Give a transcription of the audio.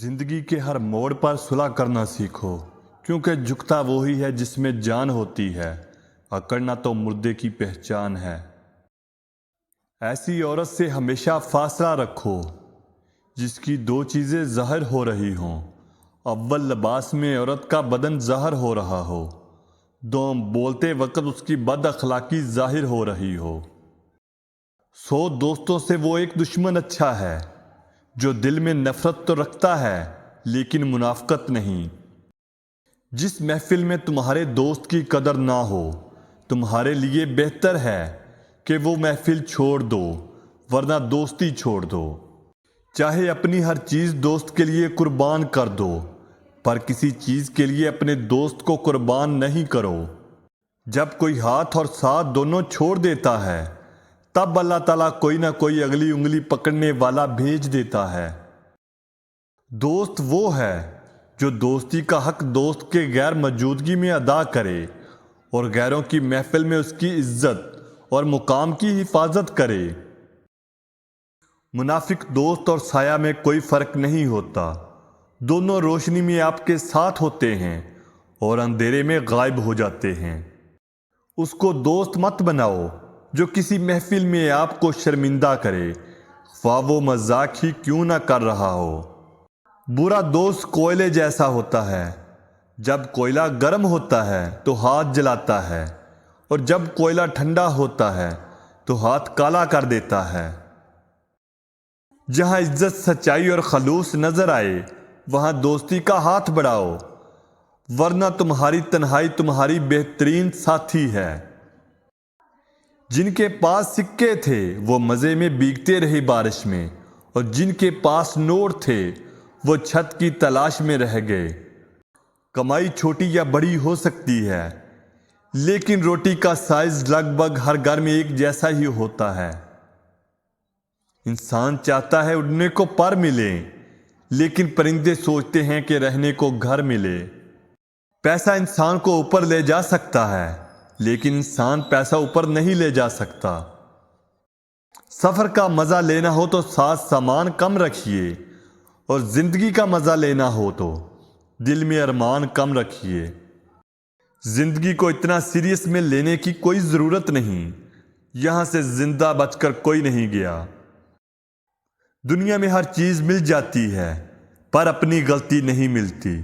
زندگی کے ہر موڑ پر صلح کرنا سیکھو، کیونکہ جھکتا وہی ہے جس میں جان ہوتی ہے، اکڑنا تو مردے کی پہچان ہے۔ ایسی عورت سے ہمیشہ فاصلہ رکھو جس کی دو چیزیں ظاہر ہو رہی ہوں۔ اول، لباس میں عورت کا بدن ظاہر ہو رہا ہو۔ دوم، بولتے وقت اس کی بد اخلاقی ظاہر ہو رہی ہو۔ 100 دوستوں سے وہ ایک دشمن اچھا ہے جو دل میں نفرت تو رکھتا ہے لیکن منافقت نہیں۔ جس محفل میں تمہارے دوست کی قدر نہ ہو، تمہارے لیے بہتر ہے کہ وہ محفل چھوڑ دو، ورنہ دوستی چھوڑ دو۔ چاہے اپنی ہر چیز دوست کے لیے قربان کر دو، پر کسی چیز کے لیے اپنے دوست کو قربان نہیں کرو۔ جب کوئی ہاتھ اور ساتھ دونوں چھوڑ دیتا ہے، تب اللہ تعالیٰ کوئی نہ کوئی اگلی انگلی پکڑنے والا بھیج دیتا ہے۔ دوست وہ ہے جو دوستی کا حق دوست کے غیر موجودگی میں ادا کرے اور غیروں کی محفل میں اس کی عزت اور مقام کی حفاظت کرے۔ منافق دوست اور سایہ میں کوئی فرق نہیں ہوتا، دونوں روشنی میں آپ کے ساتھ ہوتے ہیں اور اندھیرے میں غائب ہو جاتے ہیں۔ اس کو دوست مت بناؤ جو کسی محفل میں آپ کو شرمندہ کرے، خواہ وہ مذاق ہی کیوں نہ کر رہا ہو۔ برا دوست کوئلے جیسا ہوتا ہے، جب کوئلہ گرم ہوتا ہے تو ہاتھ جلاتا ہے، اور جب کوئلہ ٹھنڈا ہوتا ہے تو ہاتھ کالا کر دیتا ہے۔ جہاں عزت، سچائی اور خلوص نظر آئے وہاں دوستی کا ہاتھ بڑھاؤ، ورنہ تمہاری تنہائی تمہاری بہترین ساتھی ہے۔ جن کے پاس سکے تھے وہ مزے میں بھیگتے رہے بارش میں، اور جن کے پاس نوٹ تھے وہ چھت کی تلاش میں رہ گئے۔ کمائی چھوٹی یا بڑی ہو سکتی ہے، لیکن روٹی کا سائز لگ بھگ ہر گھر میں ایک جیسا ہی ہوتا ہے۔ انسان چاہتا ہے اڑنے کو پر ملے، لیکن پرندے سوچتے ہیں کہ رہنے کو گھر ملے۔ پیسہ انسان کو اوپر لے جا سکتا ہے، لیکن انسان پیسہ اوپر نہیں لے جا سکتا۔ سفر کا مزہ لینا ہو تو ساتھ سامان کم رکھیے، اور زندگی کا مزہ لینا ہو تو دل میں ارمان کم رکھیے۔ زندگی کو اتنا سیریس میں لینے کی کوئی ضرورت نہیں، یہاں سے زندہ بچ کر کوئی نہیں گیا۔ دنیا میں ہر چیز مل جاتی ہے، پر اپنی غلطی نہیں ملتی۔